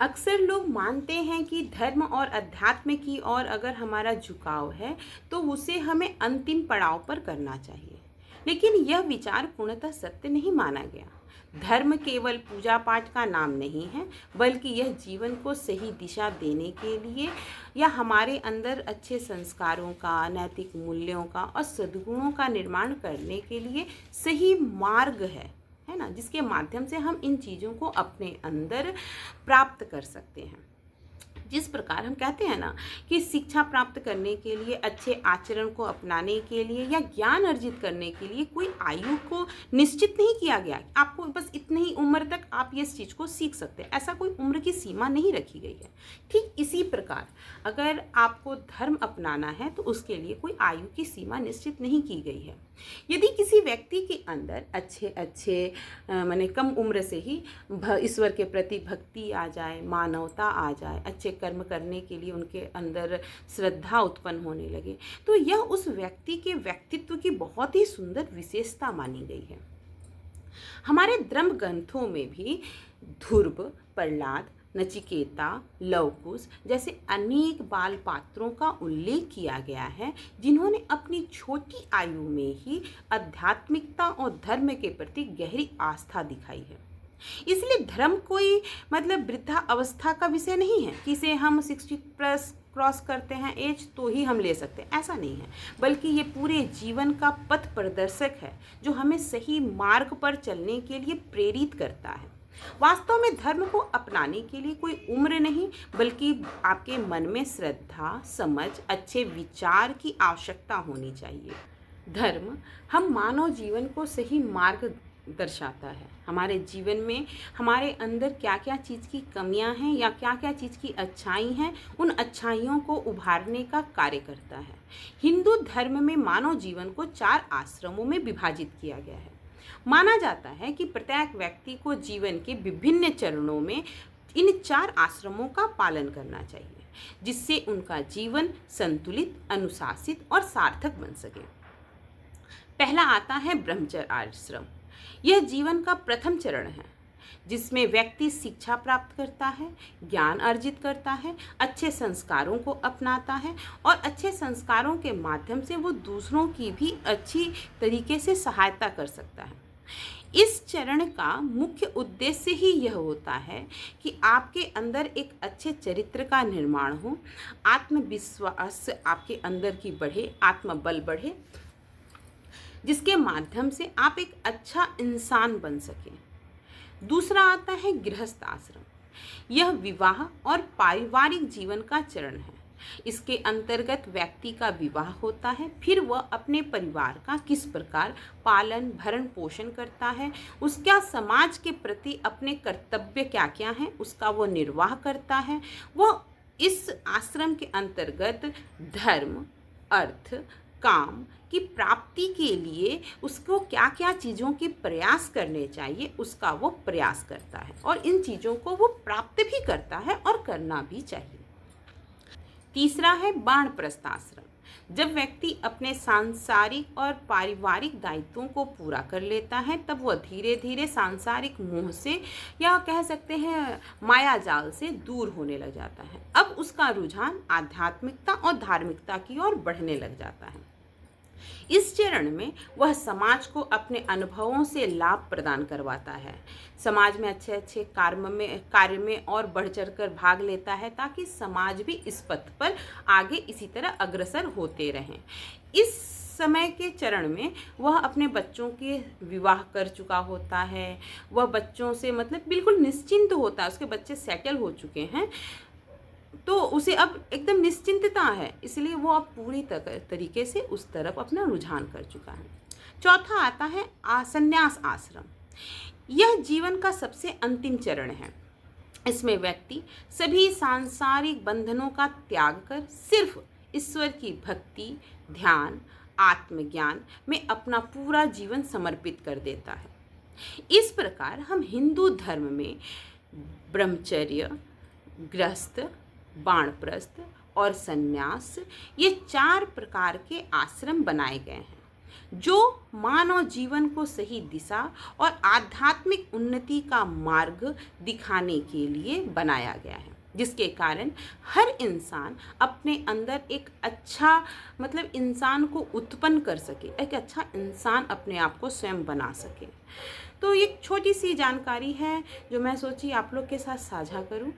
अक्सर लोग मानते हैं कि धर्म और अध्यात्म की ओर अगर हमारा झुकाव है तो उसे हमें अंतिम पड़ाव पर करना चाहिए। लेकिन यह विचार पूर्णतः सत्य नहीं माना गया। धर्म केवल पूजा पाठ का नाम नहीं है, बल्कि यह जीवन को सही दिशा देने के लिए या हमारे अंदर अच्छे संस्कारों का, नैतिक मूल्यों का और सद्गुणों का निर्माण करने के लिए सही मार्ग है ना, जिसके माध्यम से हम इन चीज़ों को अपने अंदर प्राप्त कर सकते हैं। जिस प्रकार हम कहते हैं ना कि शिक्षा प्राप्त करने के लिए, अच्छे आचरण को अपनाने के लिए या ज्ञान अर्जित करने के लिए कोई आयु को निश्चित नहीं किया गया। आपको बस इतनी ही उम्र तक आप ये इस चीज़ को सीख सकते हैं, ऐसा कोई उम्र की सीमा नहीं रखी गई है। ठीक इसी प्रकार अगर आपको धर्म अपनाना है तो उसके लिए कोई आयु की सीमा निश्चित नहीं की गई है। यदि किसी व्यक्ति के अंदर अच्छे माने कम उम्र से ही ईश्वर के प्रति भक्ति आ जाए, मानवता आ जाए, अच्छे कर्म करने के लिए उनके अंदर श्रद्धा उत्पन्न होने लगे, तो यह उस व्यक्ति के व्यक्तित्व की बहुत ही सुंदर विशेषता मानी गई है। हमारे धर्म ग्रंथों में भी ध्रुव, प्रहलाद, नचिकेता, लवकुश जैसे अनेक बाल पात्रों का उल्लेख किया गया है, जिन्होंने अपनी छोटी आयु में ही आध्यात्मिकता और धर्म के प्रति गहरी आस्था दिखाई है। इसलिए धर्म कोई वृद्धा अवस्था का विषय नहीं है कि इसे हम 60+ क्रॉस करते हैं एज तो ही हम ले सकते हैं, ऐसा नहीं है। बल्कि ये पूरे जीवन का पथ प्रदर्शक है जो हमें सही मार्ग पर चलने के लिए प्रेरित करता है। वास्तव में धर्म को अपनाने के लिए कोई उम्र नहीं, बल्कि आपके मन में श्रद्धा, समझ, अच्छे विचार की आवश्यकता होनी चाहिए। धर्म हम मानव जीवन को सही मार्ग दर्शाता है। हमारे जीवन में हमारे अंदर क्या क्या चीज़ की कमियां हैं या क्या क्या चीज़ की अच्छाई हैं, उन अच्छाइयों को उभारने का कार्य करता है। हिंदू धर्म में मानव जीवन को 4 आश्रमों में विभाजित किया गया है। माना जाता है कि प्रत्येक व्यक्ति को जीवन के विभिन्न चरणों में इन 4 आश्रमों का पालन करना चाहिए, जिससे उनका जीवन संतुलित, अनुशासित और सार्थक बन सके। पहला आता है ब्रह्मचर्य आश्रम। यह जीवन का प्रथम चरण है, जिसमें व्यक्ति शिक्षा प्राप्त करता है, ज्ञान अर्जित करता है, अच्छे संस्कारों को अपनाता है और अच्छे संस्कारों के माध्यम से वो दूसरों की भी अच्छी तरीके से सहायता कर सकता है। इस चरण का मुख्य उद्देश्य ही यह होता है कि आपके अंदर एक अच्छे चरित्र का निर्माण हो, आत्मविश्वास आपके अंदर की बढ़े, आत्मबल बढ़े, जिसके माध्यम से आप एक अच्छा इंसान बन सकें। दूसरा आता है गृहस्थ आश्रम। यह विवाह और पारिवारिक जीवन का चरण है। इसके अंतर्गत व्यक्ति का विवाह होता है, फिर वह अपने परिवार का किस प्रकार पालन भरण पोषण करता है, उसका समाज के प्रति अपने कर्तव्य क्या क्या हैं उसका वो निर्वाह करता है। वह इस आश्रम के अंतर्गत धर्म, अर्थ, काम की प्राप्ति के लिए उसको क्या क्या चीज़ों के प्रयास करने चाहिए उसका वो प्रयास करता है और इन चीज़ों को वो प्राप्त भी करता है और करना भी चाहिए। तीसरा है वानप्रस्थ आश्रम। जब व्यक्ति अपने सांसारिक और पारिवारिक दायित्वों को पूरा कर लेता है, तब वह धीरे धीरे सांसारिक मोह से या कह सकते हैं माया जाल से दूर होने लग जाता है। अब उसका रुझान आध्यात्मिकता और धार्मिकता की ओर बढ़ने लग जाता है। इस चरण में वह समाज को अपने अनुभवों से लाभ प्रदान करवाता है, समाज में अच्छे कार्य में और बढ़ चढ़ कर भाग लेता है, ताकि समाज भी इस पथ पर आगे इसी तरह अग्रसर होते रहें। इस समय के चरण में वह अपने बच्चों के विवाह कर चुका होता है, वह बच्चों से बिल्कुल निश्चिंत होता है, उसके बच्चे सेटल हो चुके हैं, तो उसे अब एकदम निश्चिंतता है, इसलिए वो अब पूरी तरीके से उस तरफ अपना रुझान कर चुका है। चौथा आता है संन्यास आश्रम। यह जीवन का सबसे अंतिम चरण है। इसमें व्यक्ति सभी सांसारिक बंधनों का त्याग कर सिर्फ ईश्वर की भक्ति, ध्यान, आत्मज्ञान में अपना पूरा जीवन समर्पित कर देता है। इस प्रकार हम हिंदू धर्म में ब्रह्मचर्य, गृहस्थ, वानप्रस्थ और संन्यास ये 4 प्रकार के आश्रम बनाए गए हैं। जो मानव जीवन को सही दिशा और आध्यात्मिक उन्नति का मार्ग दिखाने के लिए बनाया गया है, जिसके कारण हर इंसान अपने अंदर एक अच्छा इंसान को उत्पन्न कर सके, एक अच्छा इंसान अपने आप को स्वयं बना सके। तो ये छोटी सी जानकारी है जो मैं सोची आप लोग के साथ साझा करूं।